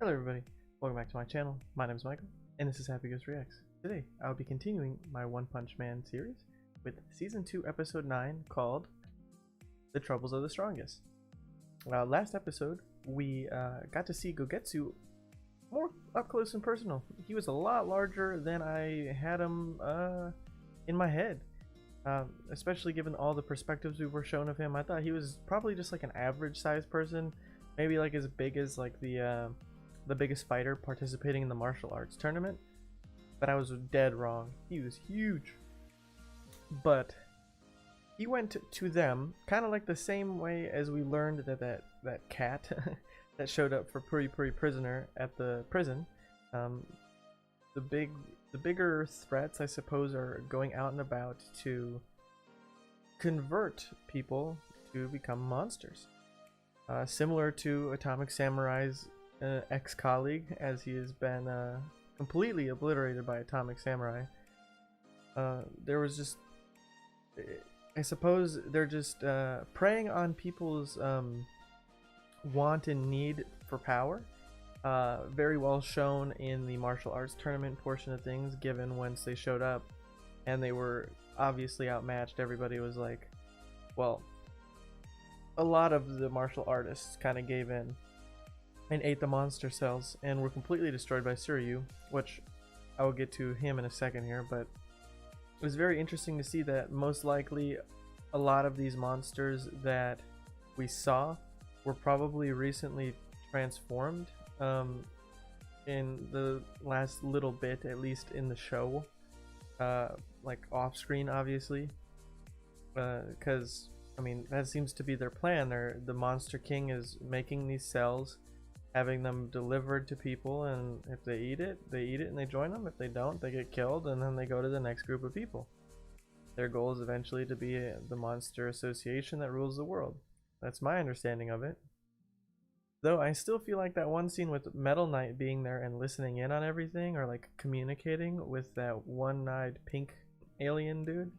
Hello everybody, welcome back to my channel. My name is Michael, and this is Happy Ghost Reacts. Today, I'll be continuing my One Punch Man series with Season 2, Episode 9, called The Troubles of the Strongest. Last episode, we got to see Gogetsu more up close and personal. He was a lot larger than I had him in my head. Especially given all the perspectives we were shown of him. I thought he was probably just like an average sized person, maybe like as big as like the biggest fighter participating in the martial arts tournament, but I was dead wrong. He was huge. But he went to them kind of like the same way as we learned that cat that showed up for Puri Puri Prisoner at the prison. The bigger threats, I suppose, are going out and about to convert people to become monsters. Similar to Atomic Samurai's ex-colleague, as he has been completely obliterated by Atomic Samurai. There was just, I suppose they're just preying on people's want and need for power. Very well shown in the martial arts tournament portion of things, given once they showed up and they were obviously outmatched. Everybody was like, well, a lot of the martial artists kind of gave in and ate the monster cells and were completely destroyed by Suryu, which I will get to him in a second here. But it was very interesting to see that most likely a lot of these monsters that we saw were probably recently transformed in the last little bit, at least in the show, like off screen obviously, because I mean that seems to be their plan. The Monster King is making these cells, having them delivered to people, and if they eat it and they join them. If they don't, they get killed, and then they go to the next group of people. Their goal is eventually to be the monster association that rules the world. That's my understanding of it. Though I still feel like that one scene with Metal Knight being there and listening in on everything, or like communicating with that one-eyed pink alien dude,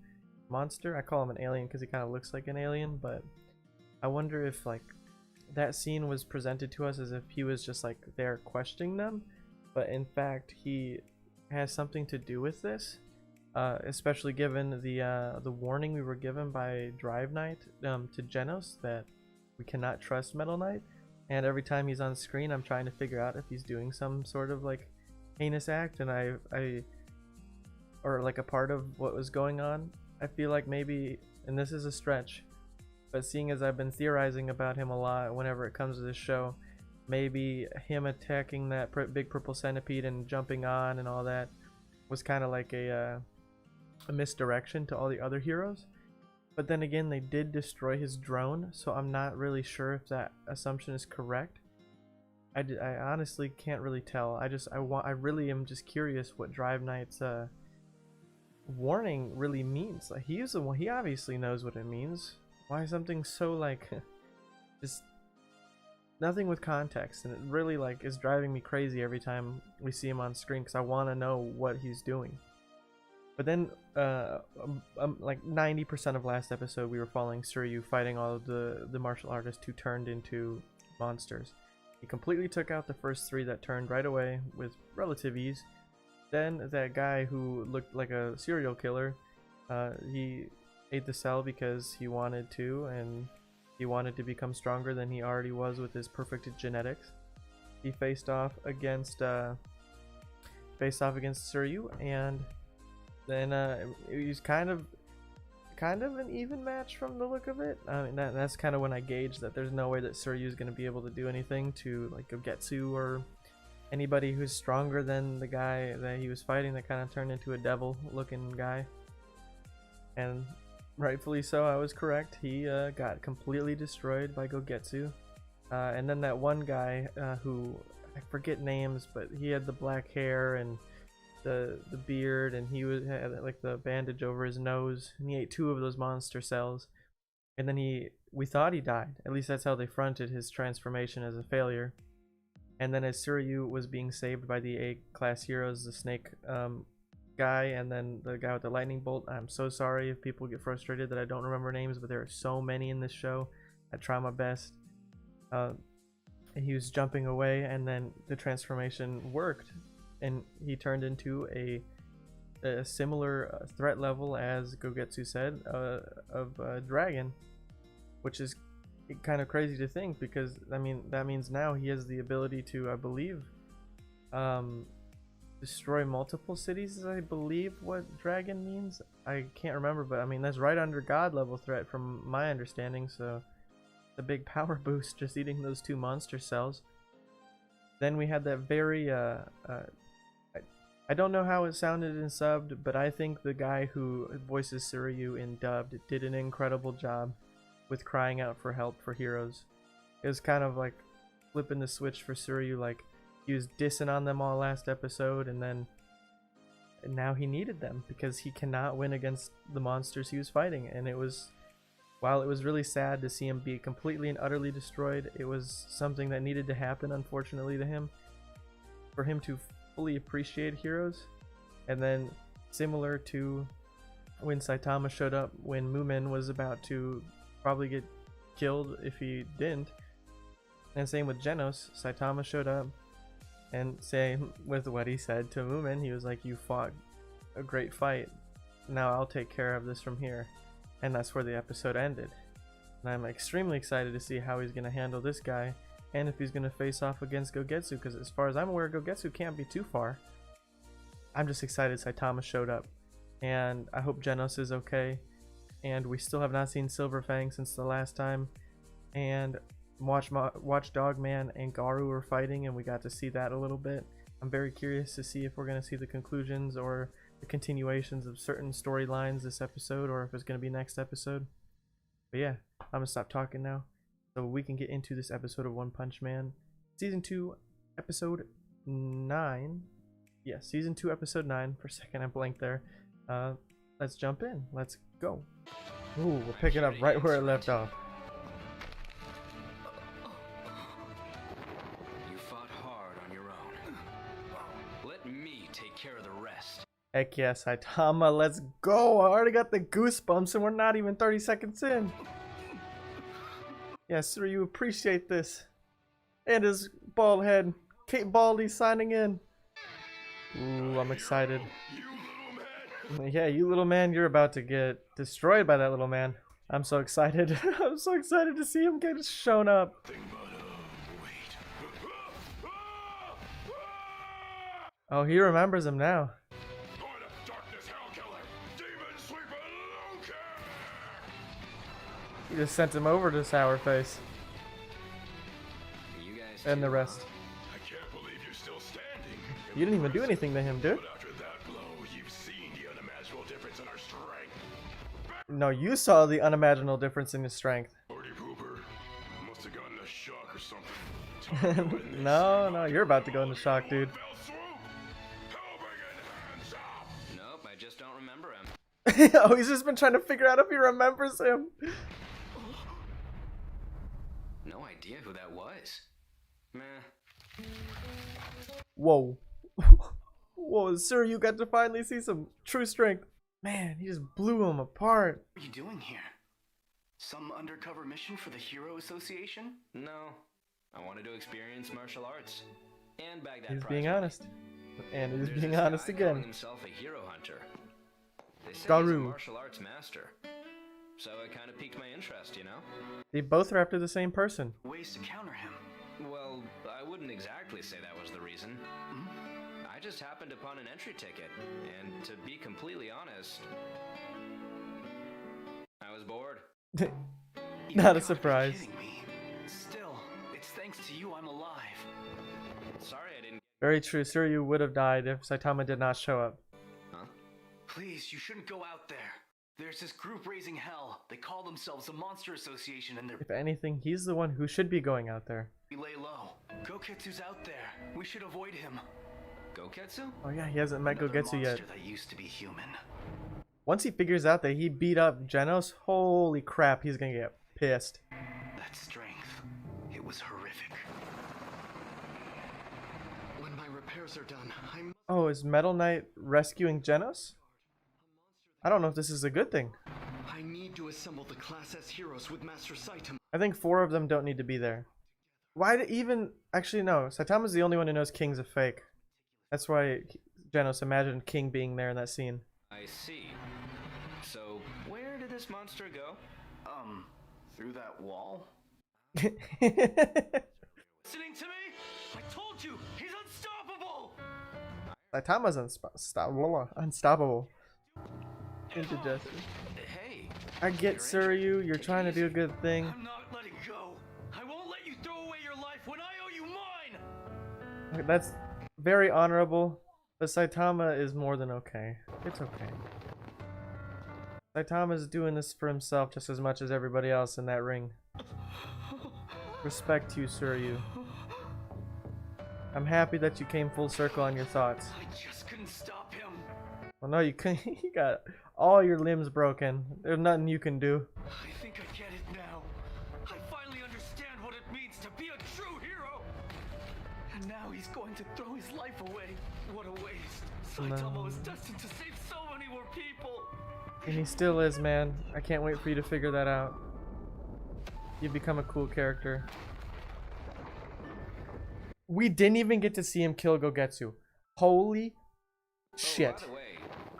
monster. I call him an alien because he kind of looks like an alien, but I wonder if like that scene was presented to us as if he was just like there questioning them, but in fact he has something to do with this, especially given the warning we were given by Drive Knight to Genos that we cannot trust Metal Knight. And every time he's on screen, I'm trying to figure out if he's doing some sort of like heinous act, and or like a part of what was going on. I feel like maybe, and this is a stretch, but seeing as I've been theorizing about him a lot whenever it comes to this show, maybe him attacking that big purple centipede and jumping on and all that was kind of like a misdirection to all the other heroes. But then again, they did destroy his drone, so I'm not really sure if that assumption is correct. I honestly can't really tell. I really am just curious what Drive Knight's warning really means. Like, he is the one. He obviously knows what it means. Why something so like just nothing with context, and it really like is driving me crazy every time we see him on screen because I want to know what he's doing. But then, like 90% of last episode, we were following Suryu fighting all of the martial artists who turned into monsters. He completely took out the first three that turned right away with relative ease. Then that guy who looked like a serial killer, he ate the cell because he wanted to, and he wanted to become stronger than he already was with his perfect genetics. He faced off against Suryu, and then it was kind of an even match from the look of it. I mean, that's kind of when I gauged that there's no way that Suryu is going to be able to do anything to like Gogetsu or anybody who's stronger than the guy that he was fighting that kind of turned into a devil looking guy. And rightfully so, I was correct. He got completely destroyed by Gogetsu. And then that one guy who, I forget names, but he had the black hair and the beard, and he had like the bandage over his nose, and he ate two of those monster cells, and then we thought he died. At least that's how they fronted his transformation as a failure. And then as Suryu was being saved by the A-class heroes, the snake guy and then the guy with the lightning bolt, I'm so sorry if people get frustrated that I don't remember names, but there are so many in this show. I try my best. and he was jumping away, and then the transformation worked, and he turned into a similar threat level as Gogetsu said, of a dragon, which is kind of crazy to think, because I mean that means now he has the ability to, I believe, destroy multiple cities, is I believe what dragon means. I can't remember, but I mean that's right under god level threat from my understanding, so a big power boost just eating those 2 monster cells. Then we had that very I don't know how it sounded in subbed, but I think the guy who voices Suryu in dubbed did an incredible job with crying out for help for heroes. It was kind of like flipping the switch for Suryu, like he was dissing on them all last episode, and now he needed them because he cannot win against the monsters he was fighting. And it was, while it was really sad to see him be completely and utterly destroyed, it was something that needed to happen, unfortunately, to him, for him to fully appreciate heroes. And then similar to when Saitama showed up when Moomin was about to probably get killed if he didn't, and same with Genos, Saitama showed up, and same with what he said to Moomin, he was like, you fought a great fight, now I'll take care of this from here. And that's where the episode ended. And I'm extremely excited to see how he's going to handle this guy, and if he's going to face off against Gogetsu, because as far as I'm aware, Gogetsu can't be too far. I'm just excited Saitama showed up, and I hope Genos is okay. And we still have not seen Silverfang since the last time, and Watchdog Man and Garu were fighting, and we got to see that a little bit. I'm very curious to see if we're going to see the conclusions or the continuations of certain storylines this episode, or if it's going to be next episode. But yeah, I'm going to stop talking now so we can get into this episode of One Punch Man. Season 2, Episode 9. Yeah, Season 2, Episode 9. For a second I blanked there. Let's jump in. Let's go. Ooh, we'll pick it up right where it left off. You fought hard on your own. Let me take care of the rest. Heck yeah, Saitama, let's go! I already got the goosebumps and we're not even 30 seconds in. Yeah, sir, you appreciate this. And his bald head. Kate Baldy signing in. Ooh, I'm excited. Yeah, you little man, you're about to get destroyed by that little man. I'm so excited. I'm so excited to see him get shown up. Oh, he remembers him now. He just sent him over to Sourface. And the rest. I can't believe you're still standing. You didn't even do anything to him, dude. But after that blow, you've seen the unimaginable difference in our strength. No, you saw the unimaginable difference in his strength. Lordy Pooper must have gotten a shock or something. No, you're about to go into shock, dude. Nope, I just don't remember him. Oh, he's just been trying to figure out if he remembers him. No idea who that was. Meh. Whoa. Whoa, sir, you got to finally see some true strength. Man, he just blew him apart. What are you doing here? Some undercover mission for the Hero Association? No. I wanted to experience martial arts. And bag that He's prize being money. honest. And he's There's being this honest guy again. calling himself a hero hunter. They say he's a Garu. martial arts master. So it kind of piqued my interest, you know? They both are after the same person. Ways to counter him. Well, I wouldn't exactly say that was the reason. Hmm? I just happened upon an entry ticket, and to be completely honest, I was bored. You Not a gotta be surprise. kidding me. Still, it's thanks to you I'm alive. Sorry I didn't. Very true. Suryu would have died if Saitama did not show up. Huh? Please, you shouldn't go out there. There's this group raising hell. They call themselves the Monster Association, and If anything, he's the one who should be going out there. we lay low. Goketsu's out there. We should avoid him. Goketsu? Oh yeah, he hasn't met Another Gogetsu yet. monster that used to be human. Once he figures out that he beat up Genos, holy crap, he's gonna get pissed. That strength, it was horrific. When my repairs are done, Oh, is Metal Knight rescuing Genos? I don't know if this is a good thing. I need to assemble the Class S heroes with Master Saitama. I think 4 of them don't need to be there. Why do even actually no? Saitama's the only one who knows King's a fake. That's why Genos imagined King being there in that scene. I see. So, where did this monster go? Through that wall? Saitama's Listening to me? I told you, he's unstoppable! unstoppable. Indigestion. Hey, I get Suryu, you're trying to do a good thing. I'm not letting go. I won't let you throw away your life when I owe you mine! That's very honorable, but Saitama is more than okay. It's okay. Saitama's doing this for himself just as much as everybody else in that ring. Respect to you, Suryu. I'm happy that you came full circle on your thoughts. I just couldn't stop him. Well, no, you couldn't. You got all your limbs broken. There's nothing you can do. I think I get it now. I finally understand what it means to be a true hero. And now he's going to throw his life away. What a waste. Saitama was destined to save so many more people. And he still is, man. I can't wait for you to figure that out. You've become a cool character. We didn't even get to see him kill Gogetsu. Holy shit. Oh, by the way,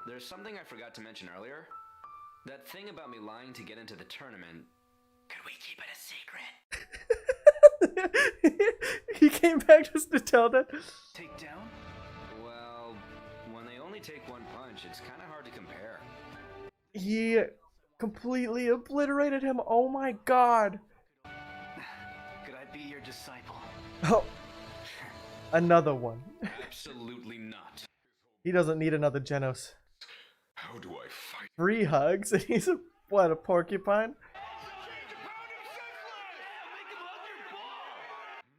there's something I forgot to mention earlier. That thing about me lying to get into the tournament. Could we keep it a secret? He came back just to tell that. Take down? Well, when they only take one punch, it's kind of hard to compare. He completely obliterated him. Oh my god. Could I be your disciple? Oh, another one. Absolutely not. He doesn't need another Genos. How do I fight? 3 hugs and he's a, what, a porcupine?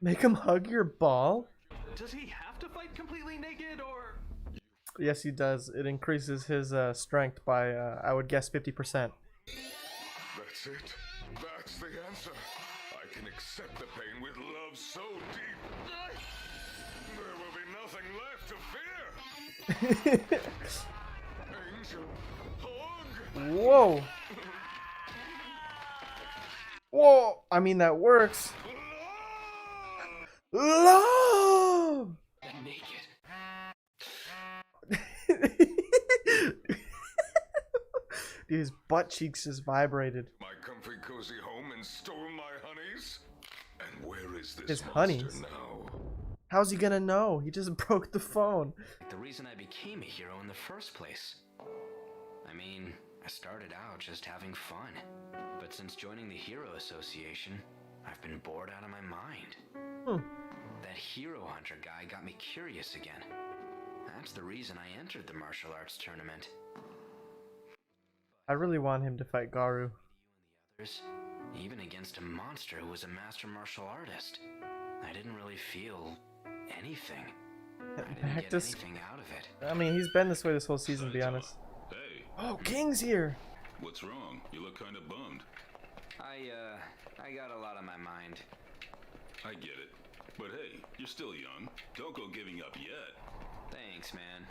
Make him hug your ball? Does he have to fight completely naked, or...? Yes, he does. It increases his strength by, I would guess, 50%. That's it. That's the answer. I can accept the pain with love so deep. There will be nothing left to fear. Angel, hug. Whoa. Whoa. I mean, that works. Love! Naked. Dude, his butt cheeks just vibrated. My comfy cozy home and stole my honeys? And where is this His monster honeys? now? How's he gonna know? He just broke the phone. The reason I became a hero in the first place. I mean, I started out just having fun. But since joining the Hero Association, I've been bored out of my mind. That hero hunter guy got me curious again. That's the reason I entered the martial arts tournament. I really want him to fight Garu. Others, even against a monster who was a master martial artist, I didn't really feel anything. I didn't Back get to anything out of it. I mean, he's been this way this whole season, to be honest. Hey, Oh, King's here! what's wrong? You look kind of bummed. I got a lot on my mind. I get it. But hey, you're still young. Don't go giving up yet. Thanks, man.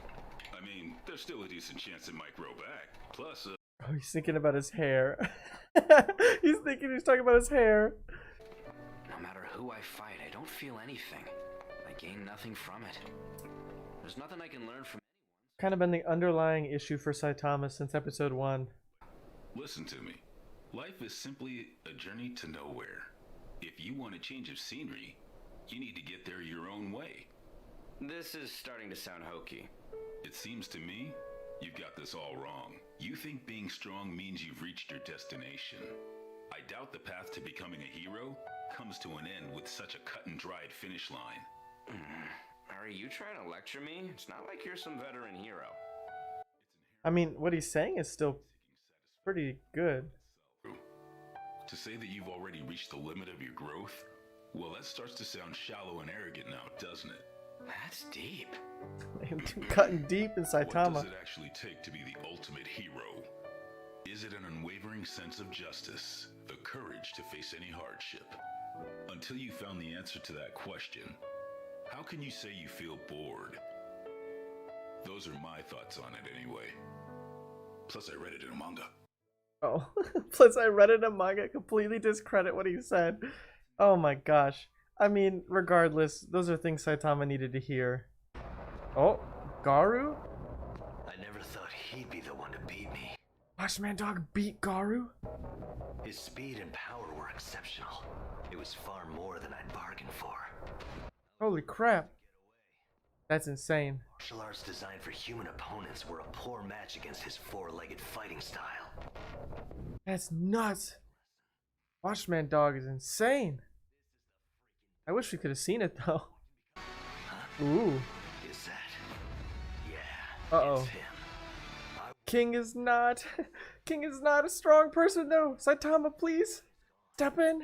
I mean, there's still a decent chance it might grow back. Plus, Oh, he's thinking about his hair. He's talking about his hair. No matter who I fight, I don't feel anything. I gain nothing from it. There's nothing I can learn from Kind of been the underlying issue for Saitama since episode 1. listen to me. Life is simply a journey to nowhere. If you want a change of scenery, you need to get there your own way. This is starting to sound hokey. It seems to me you've got this all wrong. You think being strong means you've reached your destination. I doubt the path to becoming a hero comes to an end with such a cut and dried finish line. Are you trying to lecture me? It's not like you're some veteran hero. I mean, what he's saying is still pretty good. To say that you've already reached the limit of your growth, well, that starts to sound shallow and arrogant now, doesn't it? That's deep. Cutting deep in What Saitama. does it actually take to be the ultimate hero? Is it an unwavering sense of justice, the courage to face any hardship? Until you found the answer to that question, how can you say you feel bored? Those are my thoughts on it anyway. Plus, I read it in a manga. Oh, plus I read it in a manga, completely discredit what he said. Oh my gosh. I mean, regardless, those are things Saitama needed to hear. Oh, Garu? I never thought he'd be the one to beat me. Watchman Dog beat Garu? His speed and power were exceptional. It was far more than I'd bargained for. Holy crap. That's insane. Martial arts designed for human opponents were a poor match against his four-legged fighting style. That's nuts. Watchman Dog is insane. I wish we could have seen it though. Huh? Ooh. Is that? Yeah. Uh-oh. It's him. King is not a strong person though. Saitama, please step in.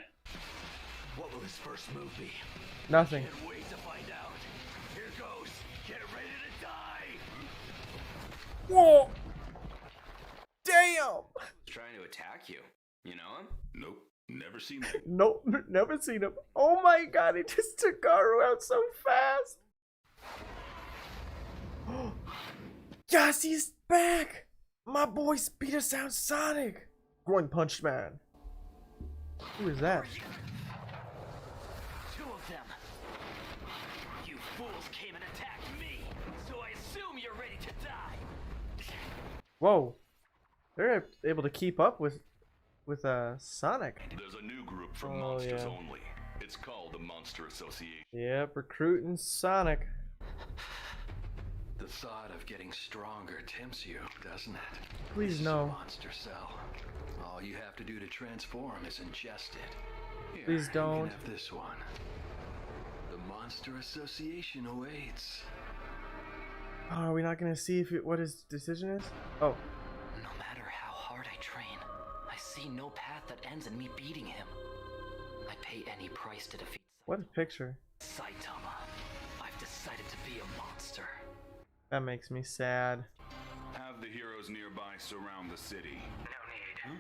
What will his first move be? Nothing. Can't wait to find out. Here goes. Get ready to die. Whoa. Damn. Trying to attack you. You know him? Nope, never seen that. Nope, never seen him. Oh my god, he just took Garu out so fast. Yes, he's back. My boy Speeder Sound Sonic. Groin Punch Man. Who is that? Two of them. You fools came and attacked me, so I assume you're ready to die. Whoa. They're able to keep up with Sonic. There's a new group from Oh, monsters yeah. only. It's called the Monster Association. Yep, recruiting Sonic. The thought of getting stronger tempts you, doesn't it? Please This is no. a monster cell. All you have to do to transform is ingest it. Here, Please don't. You can have this one. The Monster Association awaits. Oh, are we not gonna see what his decision is? Oh, No matter how hard I train, I see no path that ends in me beating him. I pay any price to defeat what a picture. Saitama. I've decided to be a monster. That makes me sad. Have the heroes nearby surround the city. No need.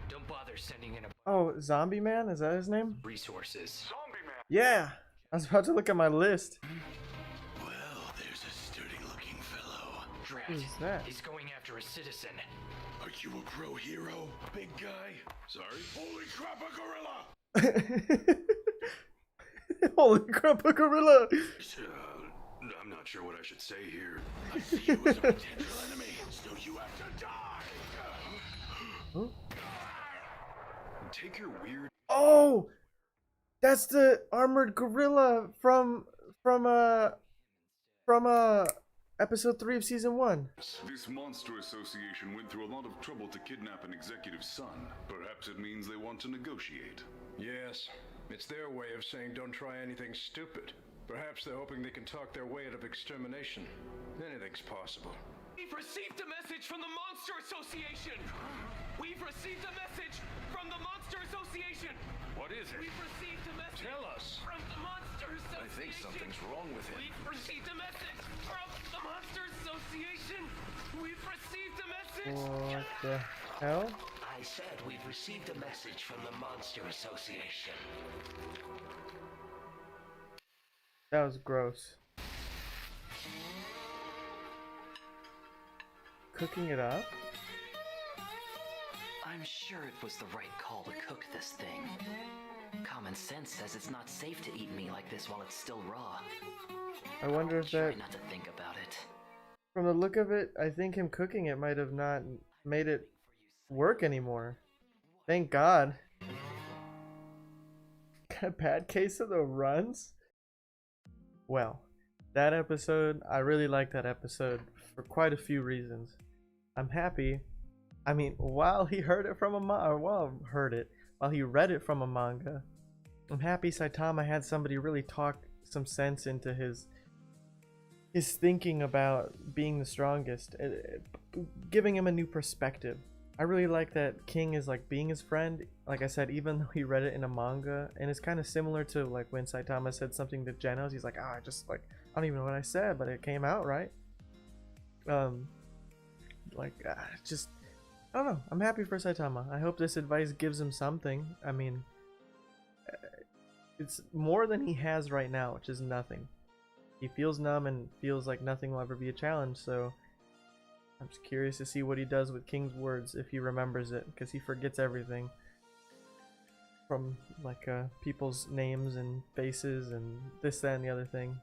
Don't bother sending in a Oh, Zombie Man? Is that his name? resources. Zombie man. Yeah. I was about to look at my list. Well, there's a sturdy-looking fellow. Drat. Who's that? He's going after a citizen. Are you a pro hero, big guy? Sorry? Holy crap, a gorilla! Holy crap, a gorilla! I'm not sure what I should say here. I see you as a potential enemy, so you have to die! Huh? Take your weird... Oh! That's the armored gorilla from episode 3 of season 1. This monster association went through a lot of trouble to kidnap an executive's son. Perhaps it means they want to negotiate. Yes, it's their way of saying don't try anything stupid. Perhaps they're hoping they can talk their way out of extermination. Anything's possible. We've received a message from the Monster Association. We've received a message from the Monster Association. What is it? We've received a message Tell us. from the Monster Association. I think something's wrong with him. We've received a message from the Monster Association. We've received a message. What the hell? I said we've received a message from the Monster Association. That was gross. Cooking it up? I'm sure it was the right call to cook this thing. Common sense says it's not safe to eat meat like this while it's still raw. I wonder if Try that, not to think about it. from the look of it, I think him cooking it might have not made it work anymore. Thank God. Got a bad case of the runs? Well, that episode, I really like that episode for quite a few reasons. I'm happy. I mean, while he heard it from a while he read it from a manga, I'm happy Saitama had somebody really talk some sense into his thinking about being the strongest, giving him a new perspective. I really like that King is like being his friend. Like I said, even though he read it in a manga, and it's kind of similar to like when Saitama said something to Genos, he's like, I don't even know what I said, but it came out right. Just I don't know. I'm happy for Saitama. I hope this advice gives him something. I mean, it's more than he has right now, which is nothing. He feels numb and feels like nothing will ever be a challenge, so I'm just curious to see what he does with King's words if he remembers it, because he forgets everything. from like people's names and faces and this, that, and the other thing.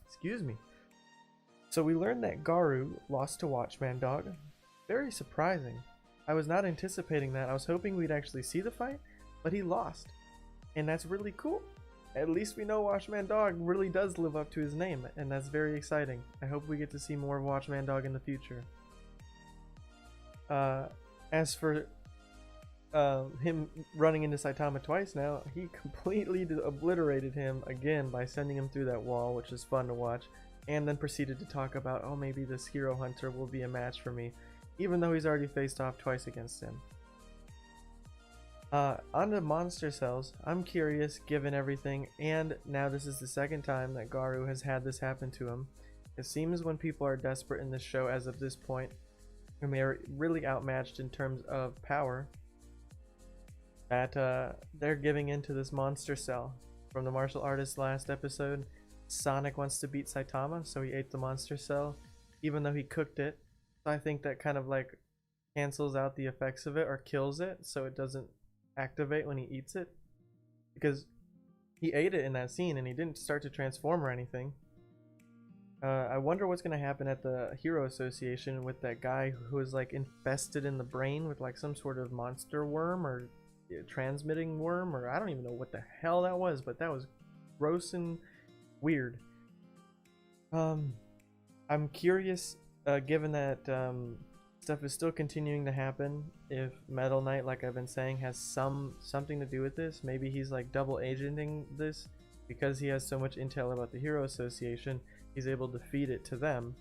Excuse me. So we learned that Garu lost to Watchman Dog. Very surprising. I was not anticipating that. I was hoping we'd actually see the fight, but he lost. And that's really cool. At least we know Watchman Dog really does live up to his name, and that's very exciting. I hope we get to see more of Watchman Dog in the future. As for him running into Saitama twice now, he completely obliterated him again by sending him through that wall, which is fun to watch, and then proceeded to talk about, oh, maybe this hero hunter will be a match for me, even though he's already faced off twice against him. On the monster cells, I'm curious, given everything, and now this is the second time that Garu has had this happen to him. It seems when people are desperate in this show as of this point, and they are really outmatched in terms of power, that they're giving into this monster cell. From the martial artist last episode, Sonic wants to beat Saitama, so he ate the monster cell, even though he cooked it. So I think that kind of like cancels out the effects of it, or kills it, so it doesn't activate when he eats it, because he ate it in that scene and he didn't start to transform or anything. I wonder what's going to happen at the Hero Association with that guy who is like infested in the brain with like some sort of monster worm or transmitting worm, or I don't even know what the hell that was, but that was gross and weird. I'm curious, given that stuff is still continuing to happen, if Metal Knight, like I've been saying, has something to do with this. Maybe he's like double agenting this because he has so much intel about the Hero Association. He's able to feed it to them.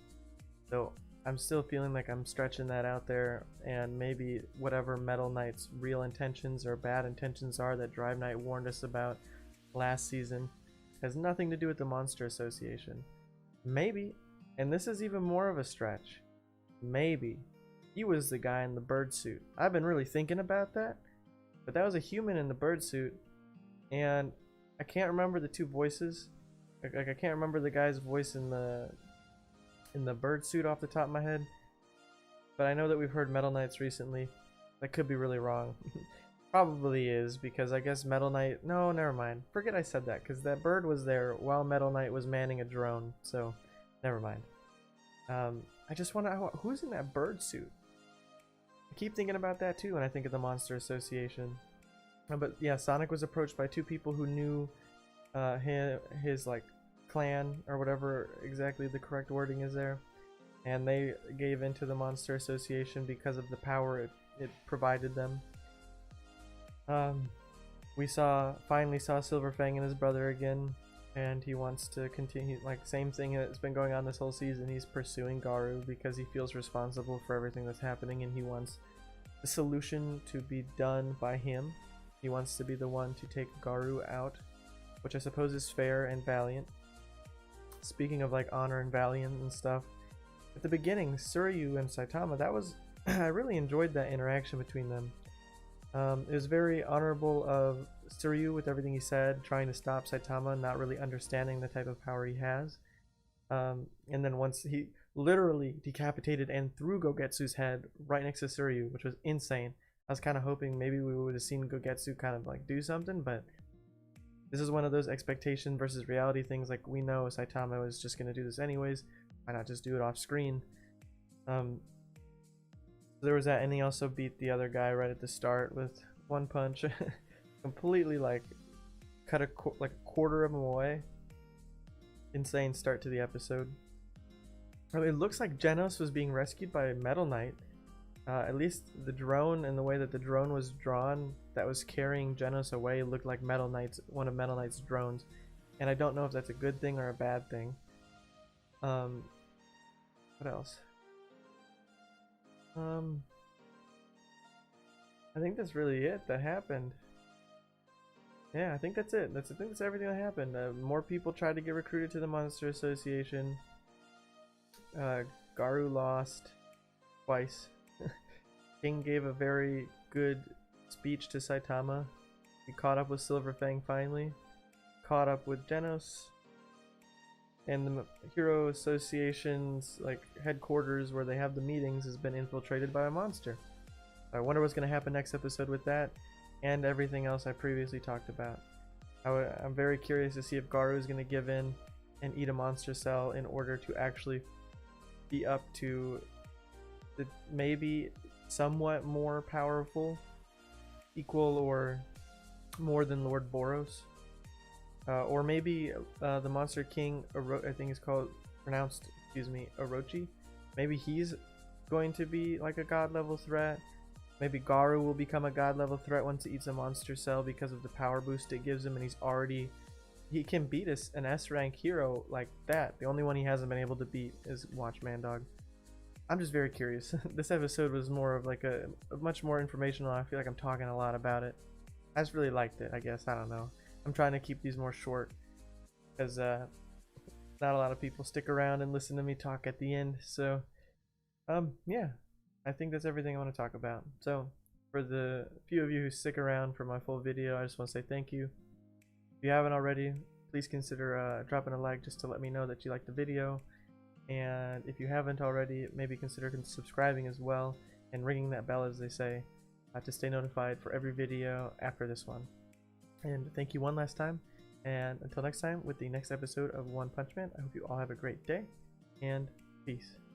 So I'm still feeling like I'm stretching that out there, and maybe whatever Metal Knight's real intentions or bad intentions are that Drive Knight warned us about last season has nothing to do with the Monster Association. Maybe, and this is even more of a stretch, maybe he was the guy in the bird suit. I've been really thinking about that, but that was a human in the bird suit, and I can't remember the two voices. Like I can't remember the guy's voice in the bird suit off the top of my head, but I know that we've heard Metal Knights recently. That could be really wrong. Probably is, because I guess Metal Knight... No, never mind. Forget I said that, because that bird was there while Metal Knight was manning a drone, so never mind. I just want to... Who's in that bird suit? I keep thinking about that too when I think of the Monster Association. But yeah, Sonic was approached by two people who knew his like clan, or whatever exactly the correct wording is there, and they gave into the Monster Association because of the power it provided them. We finally saw Silverfang and his brother again, and he wants to continue, like, same thing that's been going on this whole season. He's pursuing Garu because he feels responsible for everything that's happening, and he wants the solution to be done by him. He wants to be the one to take Garu out, which I suppose is fair and valiant. Speaking of like honor and valiant and stuff, at the beginning, Suryu and Saitama, that was I really enjoyed that interaction between them. It was very honorable of Suryu with everything he said, trying to stop Saitama, not really understanding the type of power he has. And then once he literally decapitated and threw Gogetsu's head right next to Suryu, which was insane. I was kind of hoping maybe we would have seen Gogetsu kind of like do something, but this is one of those expectation versus reality things. Like, we know Saitama was just going to do this anyways. Why not just do it off screen? There was that, and he also beat the other guy right at the start with one punch. Completely like cut a quarter of him away. Insane start to the episode. It looks like Genos was being rescued by Metal Knight. At least the drone and the way that the drone was drawn that was carrying Genos away looked like one of Metal Knight's drones. And I don't know if that's a good thing or a bad thing. What else? I think that's really it that happened. Yeah, I think that's it. I think that's everything that happened. More people tried to get recruited to the Monster Association. Garu lost twice. King gave a very good speech to Saitama. He caught up with Silverfang finally. Caught up with Genos. and the Hero Association's like headquarters where they have the meetings has been infiltrated by a monster. I wonder what's going to happen next episode with that and everything else I previously talked about. I'm very curious to see if Garu is going to give in and eat a monster cell in order to actually be up to the maybe somewhat more powerful, equal or more than Lord Boros. Or maybe the Monster King, I think it's pronounced Orochi. Maybe he's going to be like a god level threat. Maybe Garu will become a god level threat once he eats a monster cell because of the power boost it gives him, and he can beat an S rank hero like that. The only one he hasn't been able to beat is Watchman Dog. I'm just very curious. This episode was more of like a much more informational. I feel like I'm talking a lot about it. I just really liked it, I guess. I don't know. I'm trying to keep these more short because not a lot of people stick around and listen to me talk at the end. So yeah, I think that's everything I want to talk about. So for the few of you who stick around for my full video, I just want to say thank you. If you haven't already, please consider dropping a like just to let me know that you liked the video. And if you haven't already, maybe consider subscribing as well and ringing that bell, as they say, to stay notified for every video after this one. And thank you one last time, and until next time with the next episode of One Punch Man, I hope you all have a great day, and peace.